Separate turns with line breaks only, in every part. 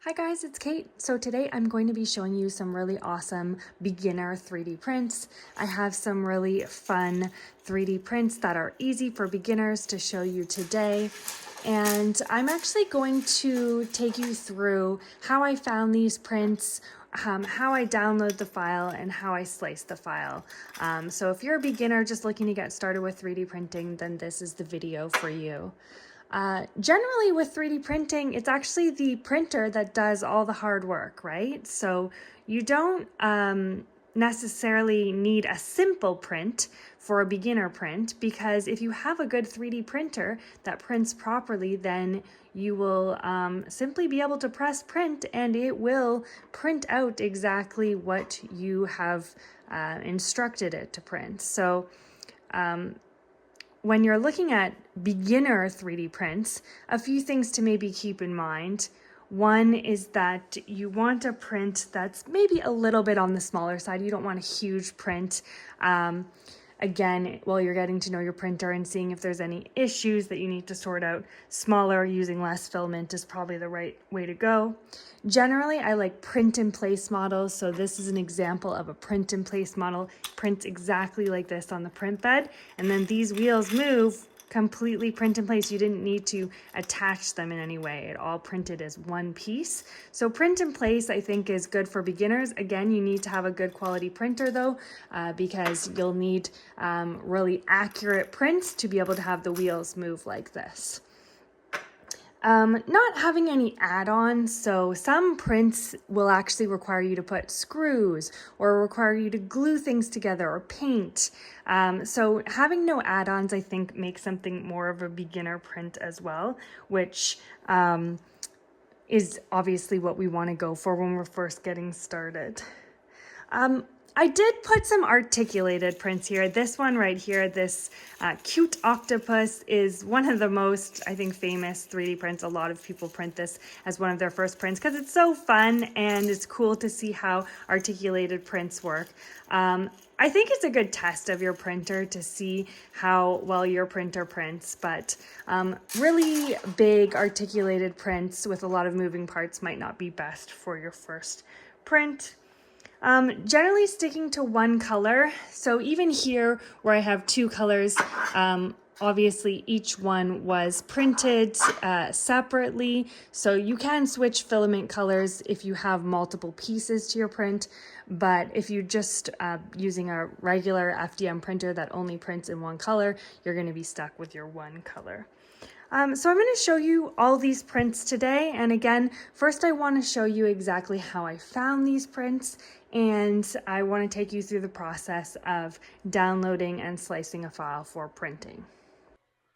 Hi guys, it's Kate. So today I'm going to be showing you some really awesome beginner 3D prints. I have some really fun 3D prints that are easy for beginners to show you today. And I'm actually going to take you through how I found these prints, how I download the file, and how I slice the file. So if you're a beginner just looking to get started with 3D printing, then this is the video for you. Generally with 3D printing, it's actually the printer that does all the hard work, right? So you don't necessarily need a simple print for a beginner print, because if you have a good 3D printer that prints properly, then you will simply be able to press print and it will print out exactly what you have instructed it to print. So when you're looking at beginner 3D prints, a few things to maybe keep in mind. One is that you want a print that's maybe a little bit on the smaller side. You don't want a huge print. Again, while you're getting to know your printer and seeing if there's any issues that you need to sort out, smaller, using less filament is probably the right way to go. Generally, I like print in place models. So this is an example of a print in place model. Prints exactly like this on the print bed. And then these wheels move completely print in place. You didn't need to attach them in any way. It all printed as one piece. So print in place, I think, is good for beginners. Again, you need to have a good quality printer though, because you'll need really accurate prints to be able to have the wheels move like this. Not having any add-ons, so some prints will actually require you to put screws or require you to glue things together or paint. So having no add-ons, I think, makes something more of a beginner print as well, which is obviously what we want to go for when we're first getting started. I did put some articulated prints here. This one right here, this cute octopus, is one of the most, I think, famous 3D prints. A lot of people print this as one of their first prints because it's so fun and it's cool to see how articulated prints work. I think it's a good test of your printer to see how well your printer prints, but really big articulated prints with a lot of moving parts might not be best for your first print. Generally sticking to one color. So even here where I have two colors, obviously each one was printed separately. So you can switch filament colors if you have multiple pieces to your print. But if you're just using a regular FDM printer that only prints in one color, you're going to be stuck with your one color. So I'm going to show you all these prints today. And again, first I want to show you exactly how I found these prints. And I want to take you through the process of downloading and slicing a file for printing.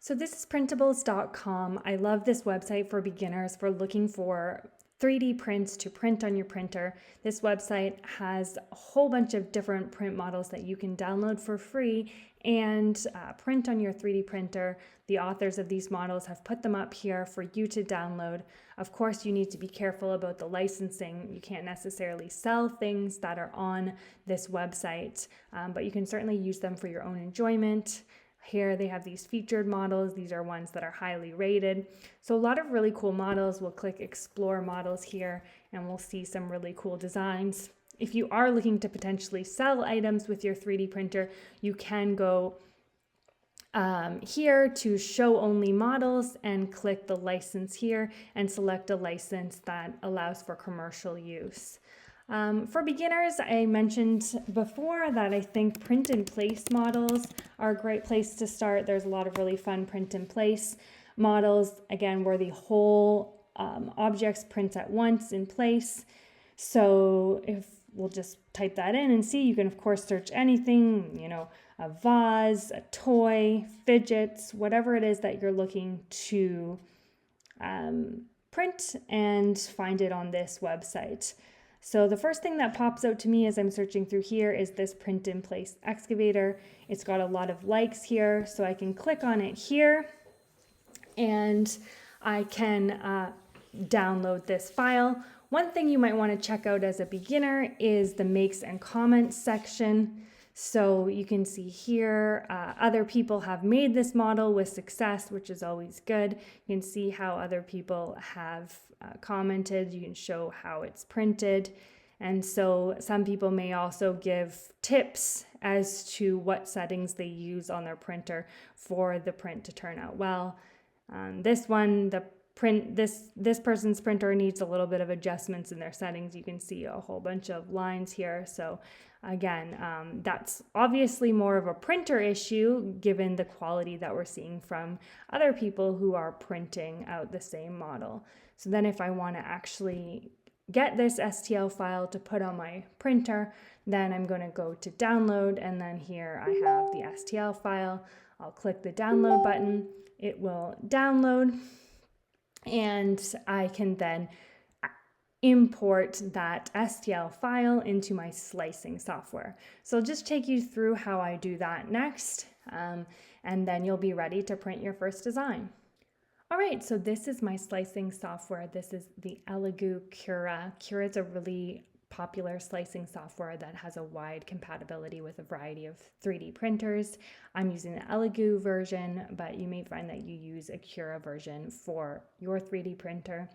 So this is Printablescom. I love this website for beginners for looking for 3D prints to print on your printer. This website has a whole bunch of different print models that you can download for free and print on your 3D printer. The authors of these models have put them up here for you to download. Of course, you need to be careful about the licensing. You can't necessarily sell things that are on this website, but you can certainly use them for your own enjoyment. Here they have these featured models. These are ones that are highly rated. So a lot of really cool models. We'll click Explore Models here and we'll see some really cool designs. If you are looking to potentially sell items with your 3D printer, you can go here to Show Only Models and click the license here and select a license that allows for commercial use. For beginners, I mentioned before that I think print in place models are a great place to start. There's a lot of really fun print in place models, again, where the whole objects print at once in place. So if we'll just type that in and see, you can of course search anything, you know, a vase, a toy, fidgets, whatever it is that you're looking to print, and find it on this website. So the first thing that pops out to me as I'm searching through here is this print in place excavator. It's got a lot of likes here, so I can click on it here and I can download this file. One thing you might want to check out as a beginner is the makes and comments section. So you can see here, other people have made this model with success, which is always good. You can see how other people have commented. You can show how it's printed. And so some people may also give tips as to what settings they use on their printer for the print to turn out well. This one, this person's printer needs a little bit of adjustments in their settings. You can see a whole bunch of lines here. So again, that's obviously more of a printer issue given the quality that we're seeing from other people who are printing out the same model. So then if I want to actually get this STL file to put on my printer, then I'm going to go to download, and then here I have the STL file. I'll click the download button. It will download, and I can then import that STL file into my slicing software. So I'll just take you through how I do that next, and then you'll be ready to print your first design. All right, so this is my slicing software. This is the Elegoo Cura. Cura is a really popular slicing software that has a wide compatibility with a variety of 3D printers. I'm using the Elegoo version, but you may find that you use a Cura version for your 3D printer.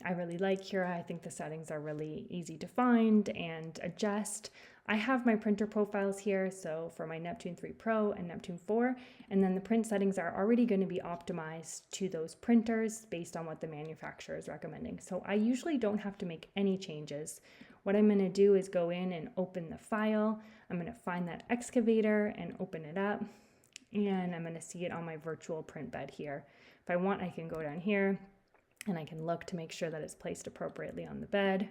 I really like Cura. I think the settings are really easy to find and adjust. I have my printer profiles here, so for my Neptune 3 Pro and Neptune 4, and then the print settings are already going to be optimized to those printers based on what the manufacturer is recommending. So I usually don't have to make any changes. What I'm going to do is go in and open the file. I'm going to find that excavator and open it up, and I'm going to see it on my virtual print bed here. If I want, I can go down here and I can look to make sure that it's placed appropriately on the bed.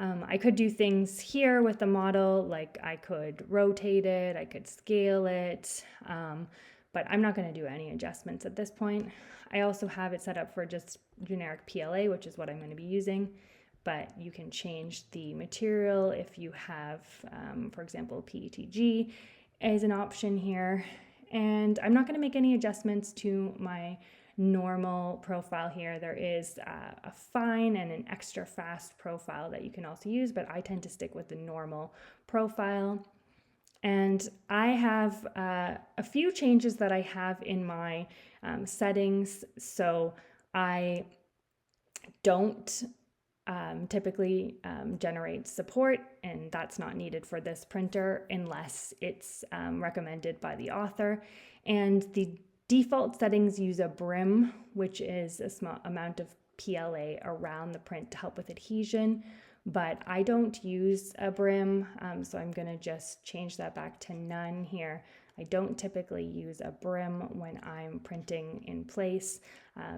I could do things here with the model, like I could rotate it, I could scale it, but I'm not going to do any adjustments at this point. I also have it set up for just generic PLA, which is what I'm going to be using, but you can change the material if you have, for example, PETG as an option here. And I'm not going to make any adjustments to my normal profile here. There is a fine and an extra fast profile that you can also use, but I tend to stick with the normal profile. And I have a few changes that I have in my settings. So I don't typically generate support, and that's not needed for this printer unless it's recommended by the author. And the default settings use a brim, which is a small amount of PLA around the print to help with adhesion, but I don't use a brim, so I'm going to just change that back to none here. I don't typically use a brim when I'm printing in place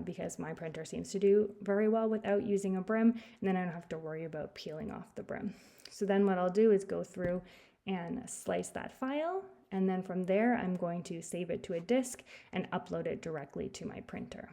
because my printer seems to do very well without using a brim, and then I don't have to worry about peeling off the brim. So then what I'll do is go through and slice that file, and then from there I'm going to save it to a disk and upload it directly to my printer.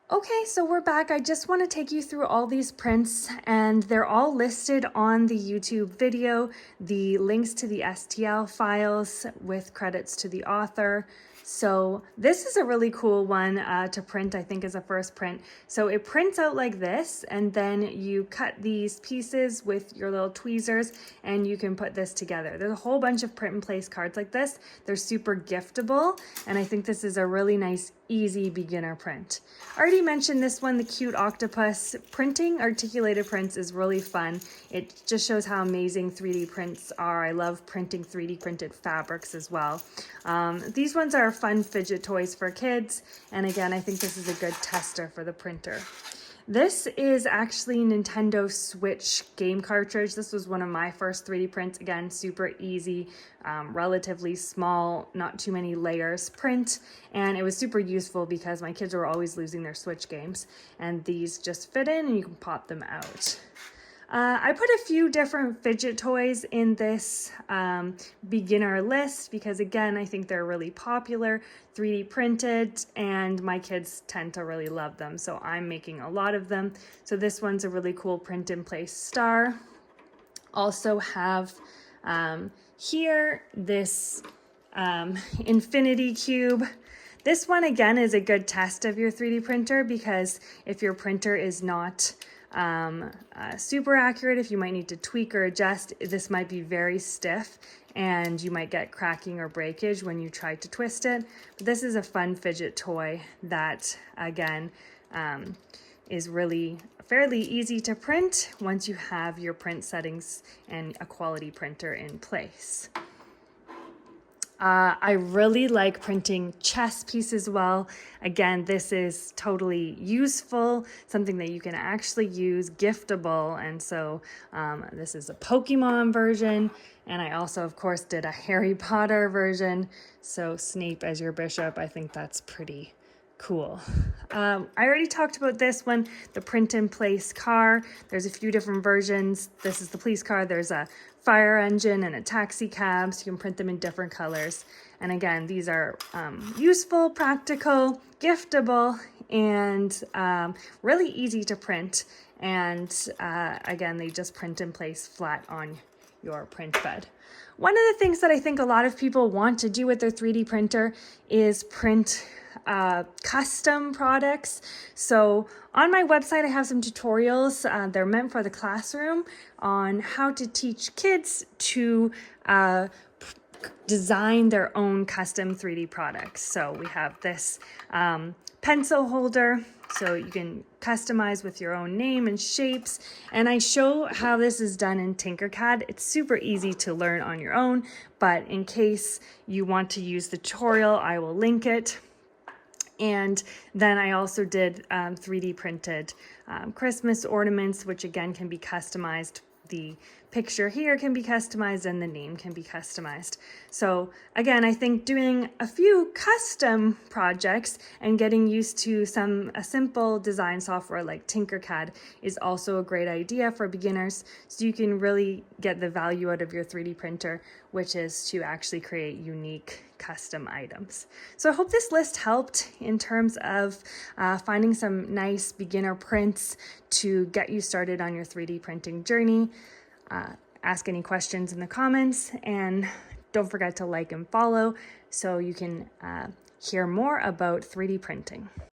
Okay, so we're back. I just want to take you through all these prints, and they're all listed on the YouTube video, the links to the STL files with credits to the author. So this is a really cool one to print, I think, as a first print. So it prints out like this, and then you cut these pieces with your little tweezers, and you can put this together. There's a whole bunch of print and place cards like this. They're super giftable, and I think this is a really nice, easy beginner print. I already mentioned this one, the cute octopus. Printing articulated prints is really fun. It just shows how amazing 3D prints are. I love printing 3D printed fabrics as well. These ones are fun fidget toys for kids, and again, I think this is a good tester for the printer. This is actually Nintendo Switch game cartridge. This was one of my first 3D prints. Again, super easy, relatively small, not too many layers print, and it was super useful because my kids were always losing their Switch games, and these just fit in and you can pop them out. I put a few different fidget toys in this beginner list because, again, I think they're really popular, 3D printed, and my kids tend to really love them, so I'm making a lot of them. So this one's a really cool print in place star. Also have here this infinity cube. This one, again, is a good test of your 3D printer because if your printer is not super accurate. If you might need to tweak or adjust, this might be very stiff and you might get cracking or breakage when you try to twist it. But this is a fun fidget toy that, again, is really fairly easy to print once you have your print settings and a quality printer in place. I really like printing chess pieces well. Again, this is totally useful, something that you can actually use, giftable. And so this is a Pokemon version. And I also, of course, did a Harry Potter version. So Snape as your bishop, I think that's pretty cool. I already talked about this one, the print in place car. There's a few different versions. This is the police car. There's a fire engine and a taxi cab, so you can print them in different colors. And again, these are useful, practical, giftable, and really easy to print. And again, they just print in place flat on your print bed. One of the things that I think a lot of people want to do with their 3D printer is print custom products. So on my website, I have some tutorials. They're meant for the classroom on how to teach kids to design their own custom 3D products. So we have this pencil holder, so you can customize with your own name and shapes. And I show how this is done in Tinkercad. It's super easy to learn on your own, but in case you want to use the tutorial, I will link it. And then I also did 3D printed Christmas ornaments, which again can be customized. The picture here can be customized and the name can be customized. So again, I think doing a few custom projects and getting used to a simple design software like Tinkercad is also a great idea for beginners, so you can really get the value out of your 3D printer, which is to actually create unique custom items. So I hope this list helped in terms of finding some nice beginner prints to get you started on your 3D printing journey. Ask any questions in the comments, and don't forget to like and follow so you can hear more about 3D printing.